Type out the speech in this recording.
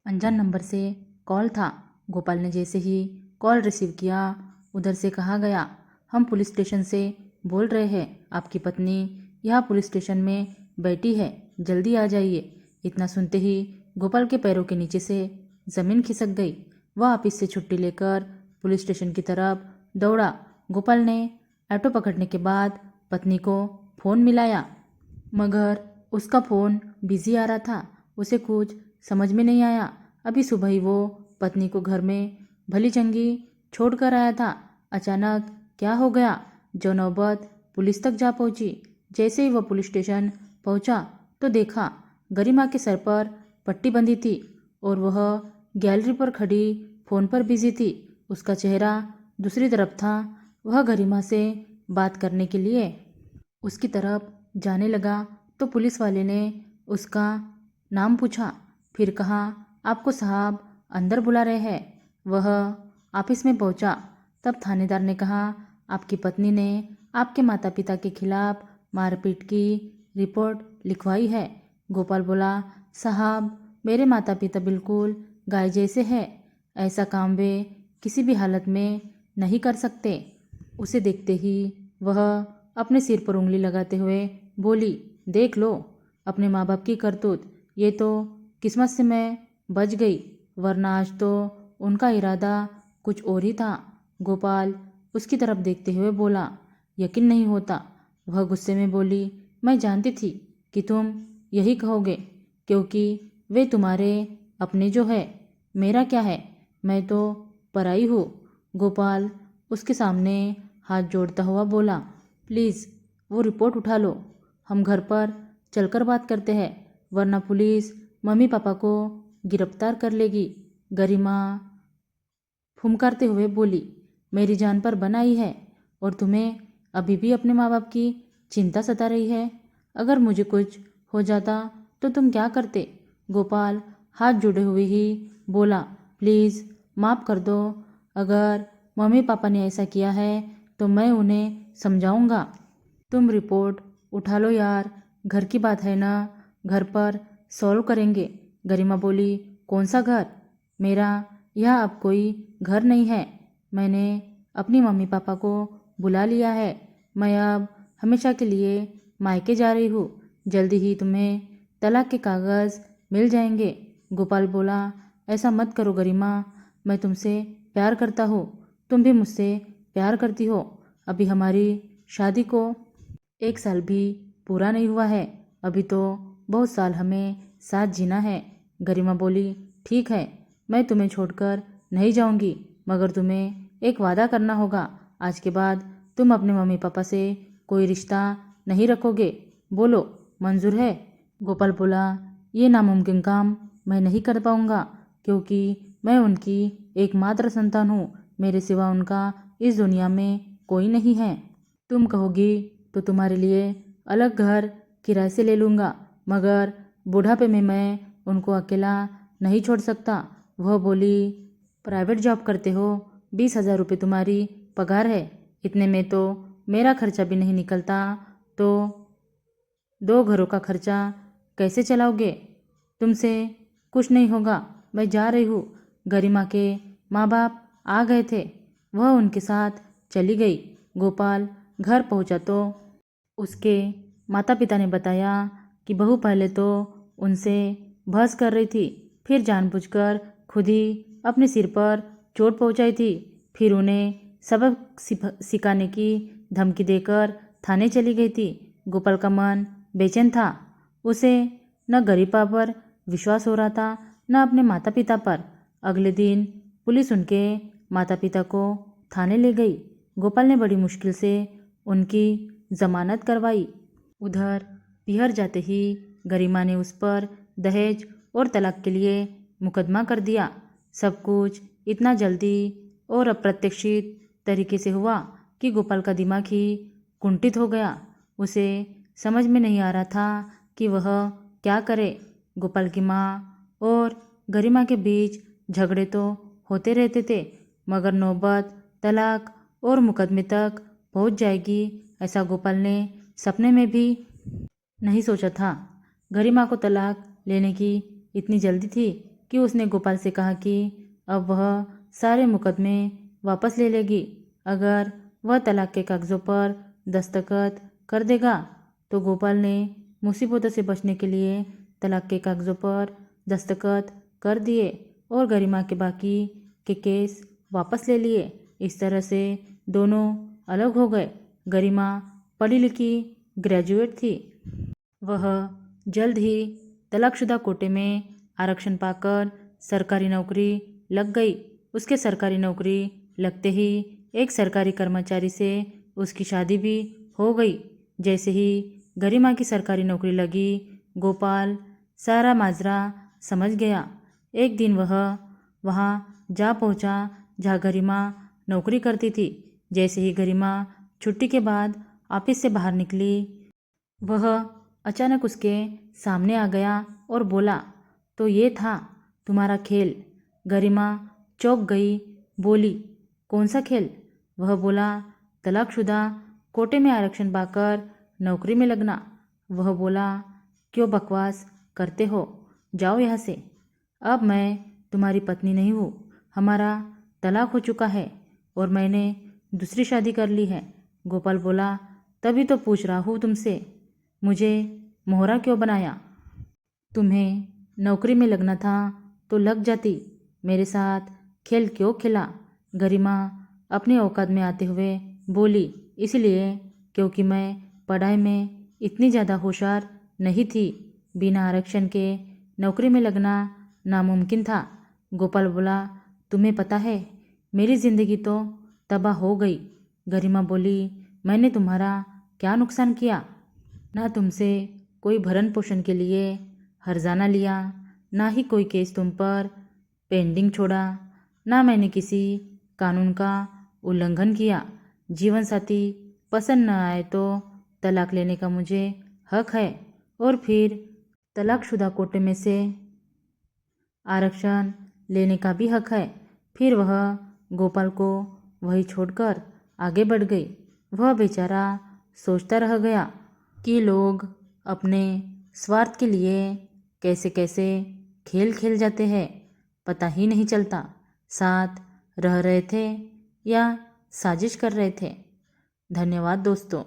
अनजान नंबर से कॉल था। गोपाल ने जैसे ही कॉल रिसीव किया, उधर से कहा गया, हम पुलिस स्टेशन से बोल रहे हैं, आपकी पत्नी यहाँ पुलिस स्टेशन में बैठी है, जल्दी आ जाइए। इतना सुनते ही गोपाल के पैरों के नीचे से ज़मीन खिसक गई। वह ऑफिस से छुट्टी लेकर पुलिस स्टेशन की तरफ दौड़ा। गोपाल ने ऑटो पकड़ने के बाद पत्नी को फ़ोन मिलाया, मगर उसका फ़ोन बिजी आ रहा था। उसे कुछ समझ में नहीं आया। अभी सुबह ही वो पत्नी को घर में भली चंगी छोड़ कर आया था। अचानक क्या हो गया, जो नौबत पुलिस तक जा पहुंची। जैसे ही वह पुलिस स्टेशन पहुंचा तो देखा गरिमा के सर पर पट्टी बंधी थी और वह गैलरी पर खड़ी फ़ोन पर बिजी थी। उसका चेहरा दूसरी तरफ था। वह गरिमा से बात करने के लिए उसकी तरफ जाने लगा तो पुलिस वाले ने उसका नाम पूछा, फिर कहा, आपको साहब अंदर बुला रहे हैं। वह ऑफिस में पहुंचा तब थानेदार ने कहा, आपकी पत्नी ने आपके माता पिता के खिलाफ मारपीट की रिपोर्ट लिखवाई है। गोपाल बोला, साहब मेरे माता पिता बिल्कुल गाय जैसे हैं, ऐसा काम वे किसी भी हालत में नहीं कर सकते। उसे देखते ही वह अपने सिर पर उंगली लगाते हुए बोली, देख लो अपने माँ बाप की करतूत, ये तो किस्मत से मैं बच गई, वरना आज तो उनका इरादा कुछ और ही था। गोपाल उसकी तरफ देखते हुए बोला, यकीन नहीं होता। वह गुस्से में बोली, मैं जानती थी कि तुम यही कहोगे, क्योंकि वे तुम्हारे अपने जो है, मेरा क्या है, मैं तो पराई हूँ। गोपाल उसके सामने हाथ जोड़ता हुआ बोला, प्लीज़ वो रिपोर्ट उठा लो, हम घर पर चलकर बात करते हैं, वरना पुलिस मम्मी पापा को गिरफ्तार कर लेगी। गरिमा फुमकारते हुए बोली, मेरी जान पर बनाई है और तुम्हें अभी भी अपने माँ बाप की चिंता सता रही है। अगर मुझे कुछ हो जाता तो तुम क्या करते। गोपाल हाथ जोड़े हुए ही बोला, प्लीज़ माफ़ कर दो, अगर मम्मी पापा ने ऐसा किया है तो मैं उन्हें समझाऊंगा। तुम रिपोर्ट उठा लो यार, घर की बात है ना, घर पर सॉल्व करेंगे। गरिमा बोली, कौन सा घर, मेरा यह अब कोई घर नहीं है, मैंने अपनी मम्मी पापा को बुला लिया है, मैं अब हमेशा के लिए मायके जा रही हूँ, जल्दी ही तुम्हें तलाक के कागज़ मिल जाएंगे। गोपाल बोला, ऐसा मत करो गरिमा, मैं तुमसे प्यार करता हूँ, तुम भी मुझसे प्यार करती हो। अभी हमारी शादी को 1 साल भी पूरा नहीं हुआ है, अभी तो बहुत साल हमें साथ जीना है। गरिमा बोली, ठीक है, मैं तुम्हें छोड़कर नहीं जाऊंगी, मगर तुम्हें एक वादा करना होगा, आज के बाद तुम अपने मम्मी पापा से कोई रिश्ता नहीं रखोगे। बोलो, मंजूर है। गोपाल बोला, ये नामुमकिन काम मैं नहीं कर पाऊंगा, क्योंकि मैं उनकी एकमात्र संतान हूँ, मेरे सिवा उनका इस दुनिया में कोई नहीं है। तुम कहोगी तो तुम्हारे लिए अलग घर किराए से ले लूँगा, मगर बुढ़ापे में मैं उनको अकेला नहीं छोड़ सकता। वह बोली, प्राइवेट जॉब करते हो, 20,000 रुपये तुम्हारी पगार है, इतने में तो मेरा खर्चा भी नहीं निकलता, तो 2 घरों का खर्चा कैसे चलाओगे। तुमसे कुछ नहीं होगा, मैं जा रही हूँ। गरिमा के माँ बाप आ गए थे, वह उनके साथ चली गई। गोपाल घर पहुँचा तो उसके माता पिता ने बताया कि बहू पहले तो उनसे बहस कर रही थी, फिर जानबूझकर खुद ही अपने सिर पर चोट पहुंचाई थी, फिर उन्हें सबक सिखाने की धमकी देकर थाने चली गई थी। गोपाल का मन बेचैन था, उसे न गरिमा पर विश्वास हो रहा था, न अपने माता पिता पर। अगले दिन पुलिस उनके माता पिता को थाने ले गई। गोपाल ने बड़ी मुश्किल से उनकी जमानत करवाई। उधर पिहर जाते ही गरिमा ने उस पर दहेज और तलाक के लिए मुकदमा कर दिया। सब कुछ इतना जल्दी और अप्रत्याशित तरीके से हुआ कि गोपाल का दिमाग ही कुंठित हो गया। उसे समझ में नहीं आ रहा था कि वह क्या करे। गोपाल की माँ और गरिमा के बीच झगड़े तो होते रहते थे, मगर नौबत तलाक और मुकदमे तक पहुंच जाएगी ऐसा गोपाल ने सपने में भी नहीं सोचा था। गरिमा को तलाक लेने की इतनी जल्दी थी कि उसने गोपाल से कहा कि अब वह सारे मुकदमे वापस ले लेगी अगर वह तलाक के कागज़ों पर दस्तखत कर देगा। तो गोपाल ने मुसीबतों से बचने के लिए तलाक के कागज़ों पर दस्तखत कर दिए और गरिमा के बाकी के केस वापस ले लिए। इस तरह से दोनों अलग हो गए। गरिमा पढ़ी लिखी ग्रेजुएट थी। वह जल्द ही तलाकशुदा कोटे में आरक्षण पाकर सरकारी नौकरी लग गई। उसके सरकारी नौकरी लगते ही एक सरकारी कर्मचारी से उसकी शादी भी हो गई। जैसे ही गरिमा की सरकारी नौकरी लगी, गोपाल सारा माजरा समझ गया। एक दिन वह वहाँ जा पहुँचा जहाँ गरिमा नौकरी करती थी। जैसे ही गरिमा छुट्टी के बाद ऑफिस से बाहर निकली, वह अचानक उसके सामने आ गया और बोला, तो ये था तुम्हारा खेल। गरिमा चौंक गई, बोली, कौन सा खेल? वह बोला, तलाकशुदा कोटे में आरक्षण पाकर नौकरी में लगना। वह बोला, क्यों बकवास करते हो, जाओ यहाँ से। अब मैं तुम्हारी पत्नी नहीं हूँ, हमारा तलाक हो चुका है और मैंने दूसरी शादी कर ली है। गोपाल बोला, तभी तो पूछ रहा हूँ तुमसे, मुझे मोहरा क्यों बनाया? तुम्हें नौकरी में लगना था तो लग जाती, मेरे साथ खेल क्यों खेला? गरिमा अपनी औकात में आते हुए बोली, इसलिए क्योंकि मैं पढ़ाई में इतनी ज़्यादा होशियार नहीं थी। बिना आरक्षण के नौकरी में लगना नामुमकिन था। गोपाल बोला, तुम्हें पता है मेरी ज़िंदगी तो तबाह हो गई। गरिमा बोली, मैंने तुम्हारा क्या नुकसान किया? ना तुमसे कोई भरण पोषण के लिए हर्जाना लिया, ना ही कोई केस तुम पर पेंडिंग छोड़ा, ना मैंने किसी कानून का उल्लंघन किया। जीवन साथी पसंद न आए तो तलाक लेने का मुझे हक है और फिर तलाकशुदा कोटे में से आरक्षण लेने का भी हक है। फिर वह गोपाल को वही छोड़कर आगे बढ़ गई। वह बेचारा सोचता रह गया कि लोग अपने स्वार्थ के लिए कैसे कैसे खेल खेल जाते हैं, पता ही नहीं चलता साथ रह रहे थे या साजिश कर रहे थे। धन्यवाद दोस्तों।